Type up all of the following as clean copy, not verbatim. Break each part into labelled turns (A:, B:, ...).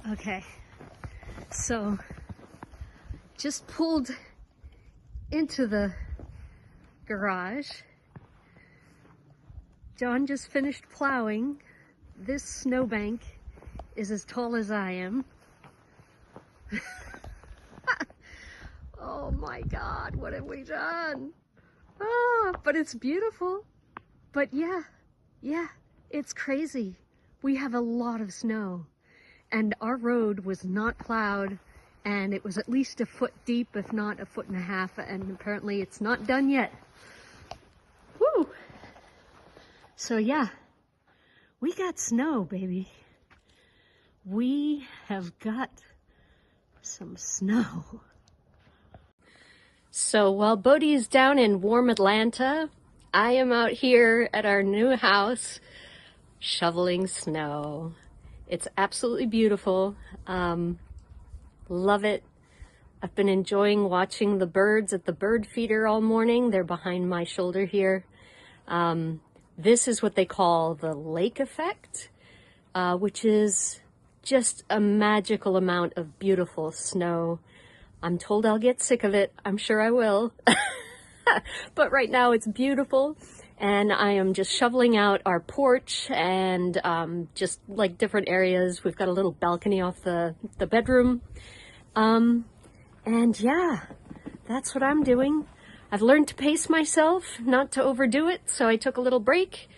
A: Okay, so just pulled into the garage. John just finished plowing. This snowbank is as tall as I am. Oh my God, what have we done? Ah, but it's beautiful. But yeah, it's crazy. We have a lot of snow. And our road was not plowed, and it was at least a foot deep, if not a foot and a half, and apparently it's not done yet. Woo! So yeah, we got snow, baby. We have got some snow. So while Bodhi is down in warm Atlanta, I am out here at our new house shoveling snow. It's absolutely beautiful. Love it. I've been enjoying watching the birds at the bird feeder all morning. They're behind my shoulder here. This is what they call the lake effect, which is just a magical amount of beautiful snow. I'm told I'll get sick of it. I'm sure I will. But right now it's beautiful. And I am just shoveling out our porch and just like different areas. We've got a little balcony off the bedroom. And yeah, that's what I'm doing. I've learned to pace myself, not to overdo it. So I took a little break,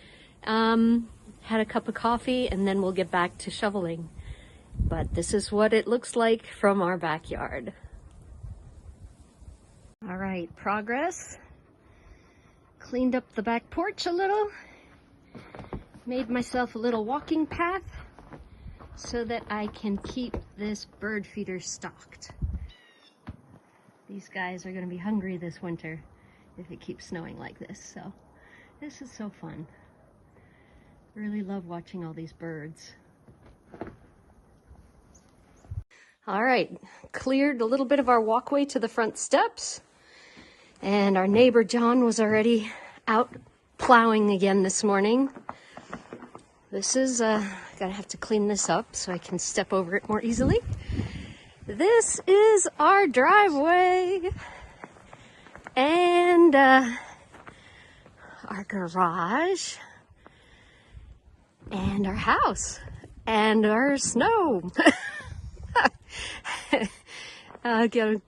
A: had a cup of coffee, and then we'll get back to shoveling. But this is what it looks like from our backyard. All right, progress. Cleaned up the back porch a little, made myself a little walking path so that I can keep this bird feeder stocked. These guys are going to be hungry this winter if it keeps snowing like this, so this is so fun. Really love watching all these birds. All right, cleared a little bit of our walkway to the front steps. And our neighbor John was already out plowing again this morning. This is, gonna have to clean this up so I can step over it more easily. This is our driveway and our garage and our house and our snow. I'll go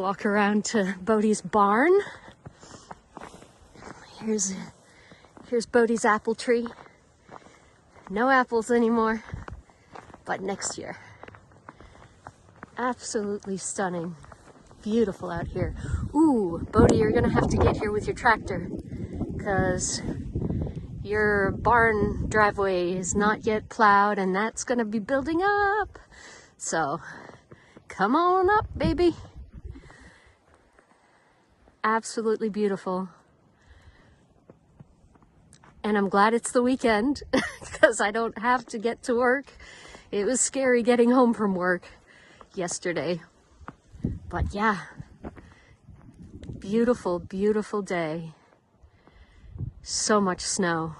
A: walk around to Bodhi's barn. Here's Bodhi's apple tree. No apples anymore, but next year. Absolutely stunning. Beautiful out here. Ooh, Bodhi, you're gonna have to get here with your tractor because your barn driveway is not yet plowed and that's gonna be building up. So come on up, baby. Absolutely beautiful. And I'm glad it's the weekend because I don't have to get to work. It was scary getting home from work yesterday. But yeah, beautiful, beautiful day. So much snow.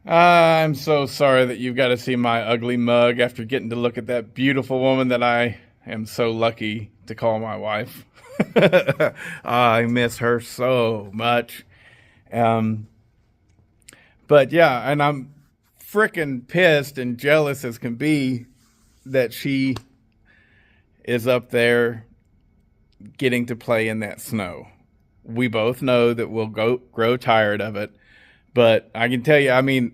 B: I'm so sorry that you've got to see my ugly mug after getting to look at that beautiful woman that I am so lucky to call my wife. I miss her so much. But yeah, and I'm freaking pissed and jealous as can be that she is up there getting to play in that snow. We both know that we'll grow tired of it. But I can tell you, I mean,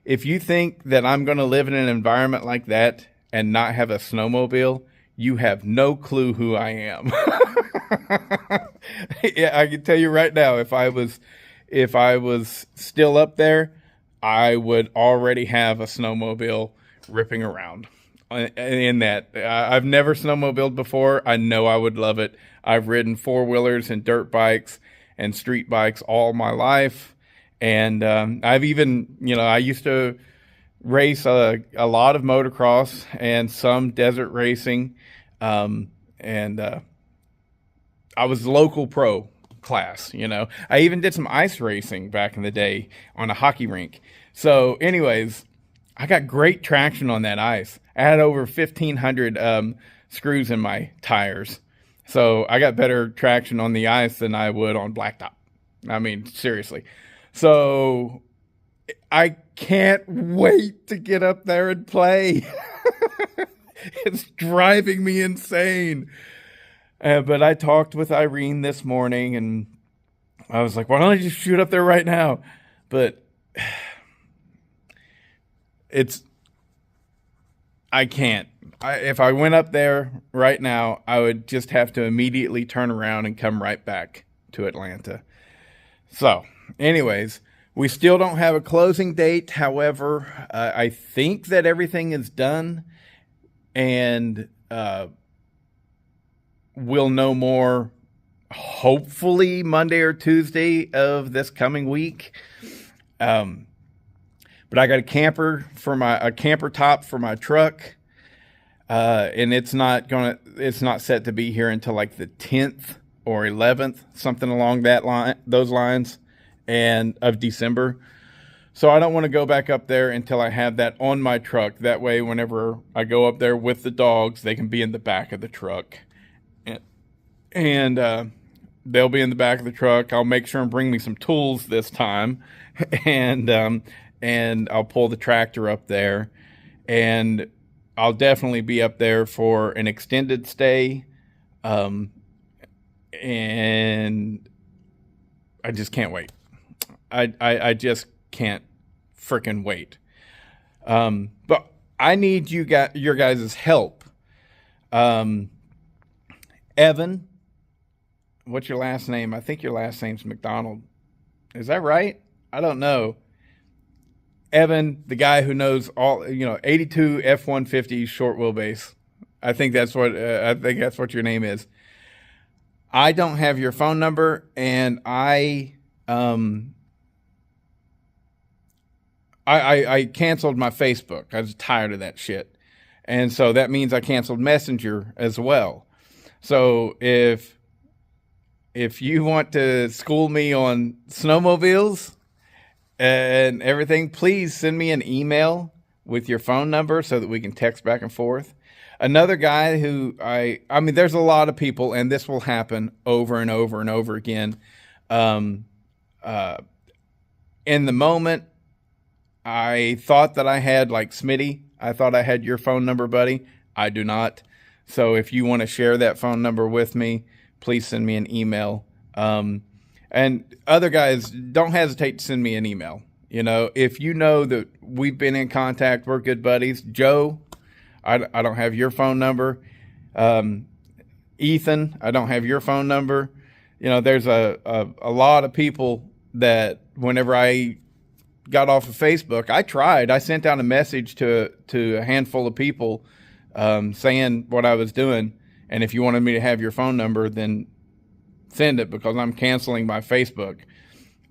B: if you think that I'm going to live in an environment like that and not have a snowmobile, you have no clue who I am. Yeah, I can tell you right now, if I was still up there, I would already have a snowmobile ripping around in that. I've never snowmobiled before. I know I would love it. I've ridden four-wheelers and dirt bikes and street bikes all my life. And I've even, I used to race a lot of motocross and some desert racing. And I was local pro class, you know. I even did some ice racing back in the day on a hockey rink. So anyways, I got great traction on that ice. I had over 1,500 screws in my tires. So I got better traction on the ice than I would on blacktop. I mean, seriously. So I can't wait to get up there and play. It's driving me insane. But I talked with Irene this morning, and I was like, why don't I just shoot up there right now? But I can't. If I went up there right now, I would just have to immediately turn around and come right back to Atlanta. So, anyways, we still don't have a closing date. However, I think that everything is done, and we'll know more hopefully Monday or Tuesday of this coming week. But I got a camper top for my truck. And it's not set to be here until like the 10th or 11th, something along those lines, and of December. So I don't want to go back up there until I have that on my truck. That way, whenever I go up there with the dogs, they can be in the back of the truck. And they'll be in the back of the truck. I'll make sure and bring me some tools this time. And I'll pull the tractor up there. And I'll definitely be up there for an extended stay. And I just can't wait. I just can't freaking wait. But I need your guys' help. Evan, what's your last name? I think your last name's McDonald. Is that right? I don't know. Evan, the guy who knows all, 82 F-150 short wheelbase. I think that's what your name is. I don't have your phone number, and I canceled my Facebook. I was tired of that shit. And so that means I canceled Messenger as well. So if you want to school me on snowmobiles and everything, please send me an email with your phone number so that we can text back and forth. Another guy who I mean, there's a lot of people, and this will happen over and over and over again. In the moment, I thought that I had like Smitty. I thought I had your phone number, buddy. I do not. So if you want to share that phone number with me, please send me an email. And other guys, don't hesitate to send me an email. If you know that we've been in contact, we're good buddies. Joe, I don't have your phone number. Ethan, I don't have your phone number. There's a lot of people that whenever I got off of Facebook, I sent out a message to a handful of people saying what I was doing. And if you wanted me to have your phone number, then send it, because I'm canceling my Facebook.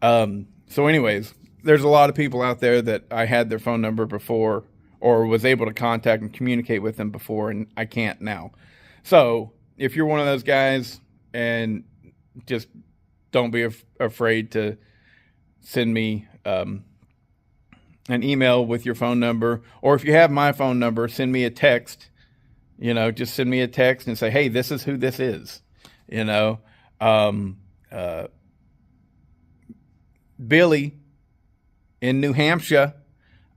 B: So anyways, there's a lot of people out there that I had their phone number before, or was able to contact and communicate with them before, and I can't now. So if you're one of those guys, and just don't be afraid to send me an email with your phone number, or if you have my phone number, send me a text. Just send me a text and say, hey, this is who this is. Billy in New Hampshire,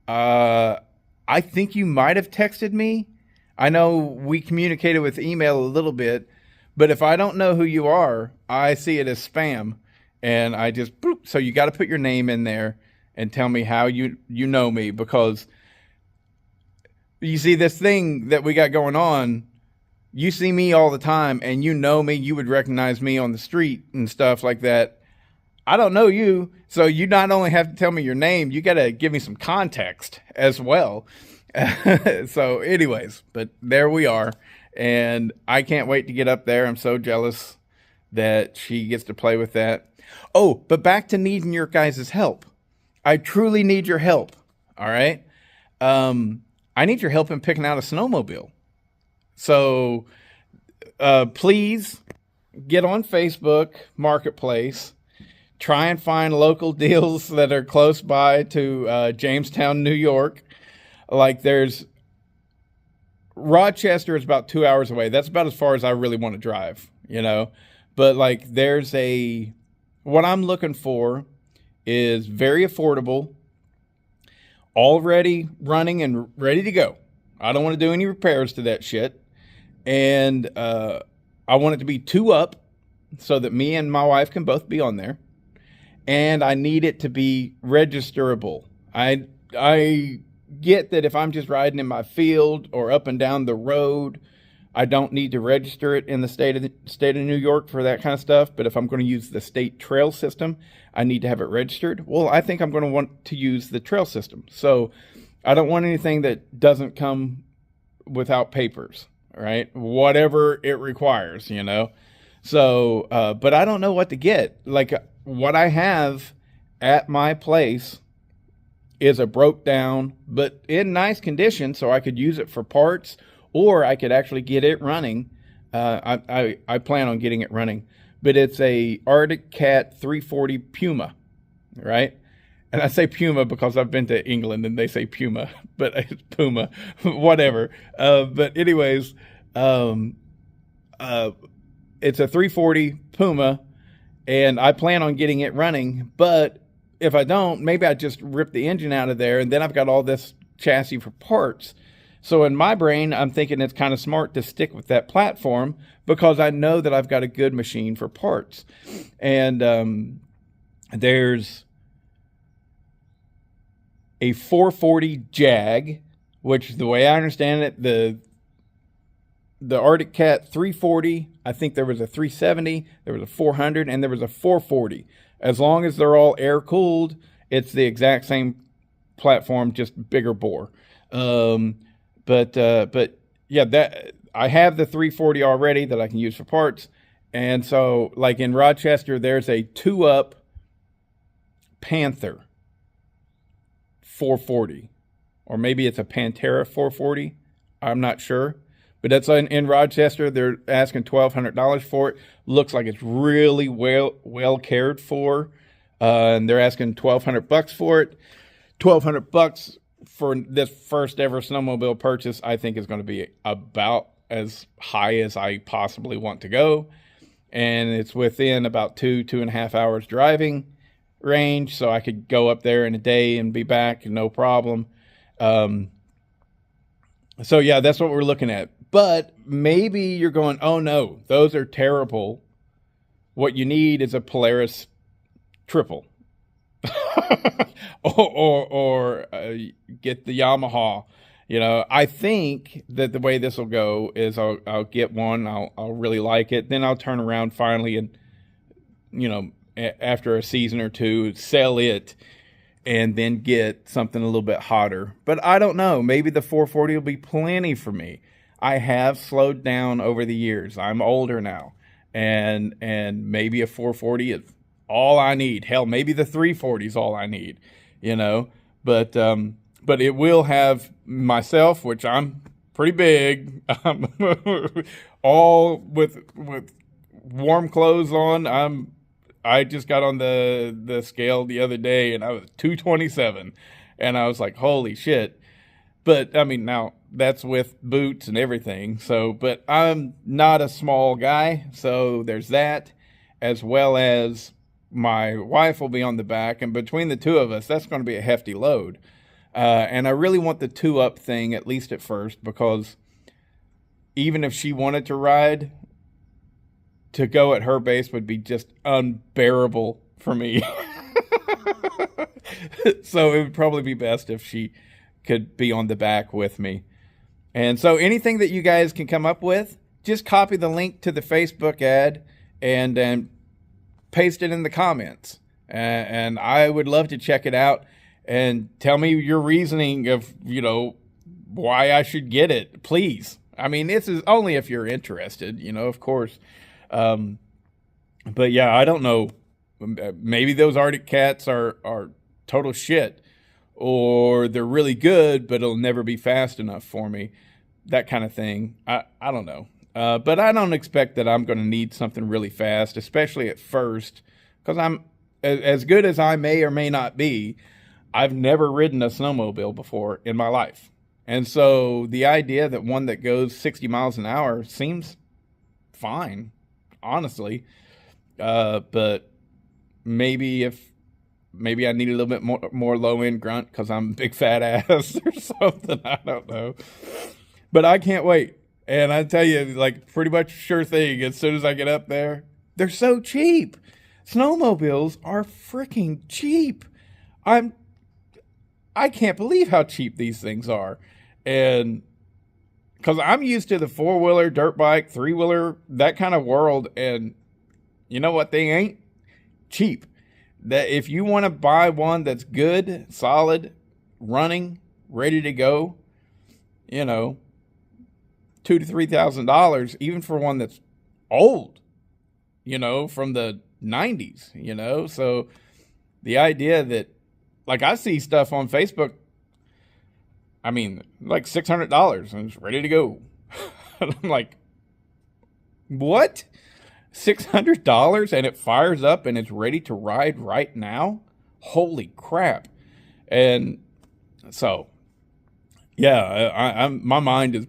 B: I think you might have texted me. I know we communicated with email a little bit, but if I don't know who you are, I see it as spam, and I just boop. So you got to put your name in there and tell me how you know me, because you see this thing that we got going on. You see me all the time, and you know me. You would recognize me on the street and stuff like that. I don't know you, so you not only have to tell me your name, you got to give me some context as well. So anyways, but there we are, and I can't wait to get up there. I'm so jealous that she gets to play with that. Oh, but back to needing your guys' help. I truly need your help, all right? I need your help in picking out a snowmobile. So please get on Facebook Marketplace, try and find local deals that are close by to Jamestown, New York. Like there's Rochester is about 2 hours away. That's about as far as I really want to drive, you know. But like what I'm looking for is very affordable, already running and ready to go. I don't want to do any repairs to that shit. And I want it to be 2-up so that me and my wife can both be on there. And I need it to be registerable. I get that if I'm just riding in my field or up and down the road, I don't need to register it in the state of New York for that kind of stuff. But if I'm going to use the state trail system, I need to have it registered. Well, I think I'm going to want to use the trail system. So I don't want anything that doesn't come without papers, right? Whatever it requires, you know. So, but I don't know what to get. Like what I have at my place is a broke down, but in nice condition, so I could use it for parts, or I could actually get it running. I plan on getting it running, but it's a Arctic Cat 340 Puma, right? And I say Puma because I've been to England and they say Puma, but it's Puma, whatever. But anyways, it's a 340 Puma, and I plan on getting it running. But if I don't, maybe I just rip the engine out of there, and then I've got all this chassis for parts. So in my brain, I'm thinking it's kind of smart to stick with that platform because I know that I've got a good machine for parts. And there's a 440 Jag, which the way I understand it, the Arctic Cat 340, I think there was a 370, there was a 400, and there was a 440. As long as they're all air cooled, it's the exact same platform, just bigger bore. But yeah, that I have the 340 already that I can use for parts. And so like in Rochester, there's a 2-up Panther 440, or maybe it's a Pantera 440. I'm not sure, but that's in Rochester. They're asking $1,200 for it. Looks like it's really well cared for. And they're asking $1,200 for it. $1,200 for this first ever snowmobile purchase, I think is going to be about as high as I possibly want to go. And it's within about 2.5 hours driving range. So I could go up there in a day and be back, no problem. So yeah, that's what we're looking at. But maybe you're going, oh no, those are terrible. What you need is a Polaris triple. or get the Yamaha. You know, I think that the way this will go is I'll get one. I'll really like it. Then I'll turn around finally and, you know, after a season or two, sell it and then get something a little bit hotter. But I don't know. Maybe the 440 will be plenty for me. I have slowed down over the years. I'm older now. And maybe a 440 is all I need. Hell, maybe the 340 is all I need, you know. But it will have myself, which I'm pretty big, all with warm clothes on. I just got on the scale the other day and I was 227, and I was like, holy shit. But I mean, now that's with boots and everything. So, but I'm not a small guy, so there's that, as well as my wife will be on the back, and between the two of us, that's going to be a hefty load. And I really want the 2-up thing, at least at first, because even if she wanted to ride, to go at her base would be just unbearable for me. So it would probably be best if she could be on the back with me. And so anything that you guys can come up with, just copy the link to the Facebook ad and paste it in the comments. And I would love to check it out and tell me your reasoning of, you know, why I should get it, please. I mean, this is only if you're interested, you know, of course. But yeah, I don't know. Maybe those Arctic Cats are total shit, or they're really good, but it'll never be fast enough for me. That kind of thing. I don't know. But I don't expect that I'm going to need something really fast, especially at first, because as good as I may or may not be. I've never ridden a snowmobile before in my life. And so the idea that one that goes 60 miles an hour seems fine, honestly. But maybe I need a little bit more low end grunt because I'm a big fat ass or something. I don't know. But I can't wait. And I tell you, like, pretty much sure thing, as soon as I get up there, they're so cheap. Snowmobiles are freaking cheap. I can't believe how cheap these things are. And because I'm used to the four-wheeler, dirt bike, three-wheeler, that kind of world. And you know what they ain't? Cheap. That if you want to buy one that's good, solid, running, ready to go, you know, $2,000 to $3,000, even for one that's old, you know, from the 90s, you know. So the idea that, like, I see stuff on Facebook, I mean, like $600 and it's ready to go. And I'm like, what? $600 and it fires up and it's ready to ride right now? Holy crap. And so, yeah, I'm my mind is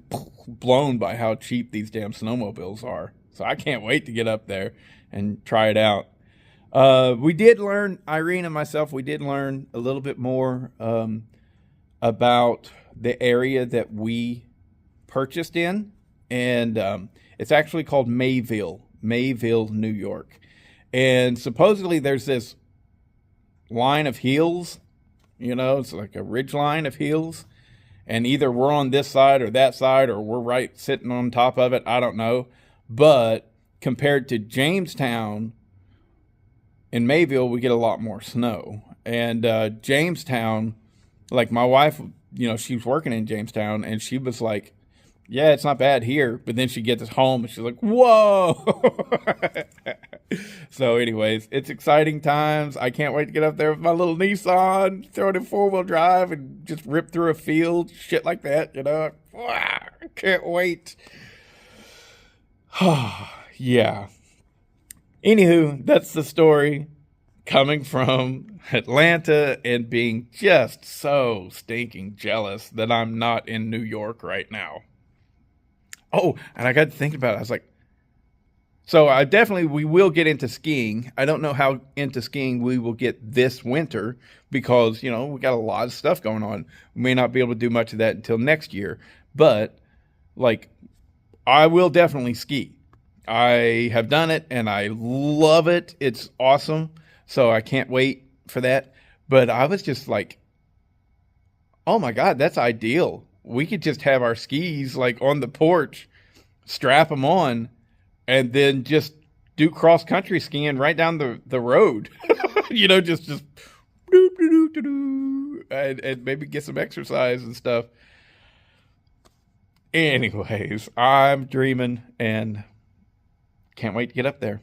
B: blown by how cheap these damn snowmobiles are. So I can't wait to get up there and try it out. We did learn, Irene and myself, we did learn a little bit more about the area that we purchased in. And it's actually called Mayville, New York. And supposedly there's this line of hills, you know, it's like a ridge line of hills. And either we're on this side or that side, or we're right sitting on top of it. I don't know. But compared to Jamestown, in Mayville, we get a lot more snow. And Jamestown, like my wife, you know, she was working in Jamestown, and she was like, yeah, it's not bad here. But then she gets home, and she's like, whoa. So anyways, it's exciting times. I can't wait to get up there with my little Nissan, throw it in four-wheel drive, and just rip through a field, shit like that, you know. I can't wait. Yeah. Anywho, that's the story, coming from Atlanta and being just so stinking jealous that I'm not in New York right now. Oh, and I got to thinking about it. I was like, so we will get into skiing. I don't know how into skiing we will get this winter because, you know, we got a lot of stuff going on. We may not be able to do much of that until next year. But, like, I will definitely ski. I have done it and I love it. It's awesome. So I can't wait for that. But I was just like, oh my God, that's ideal. We could just have our skis like on the porch, strap them on, and then just do cross country skiing right down the road. You know, just doo, doo, doo, doo, doo, and maybe get some exercise and stuff. Anyways, I'm dreaming and can't wait to get up there.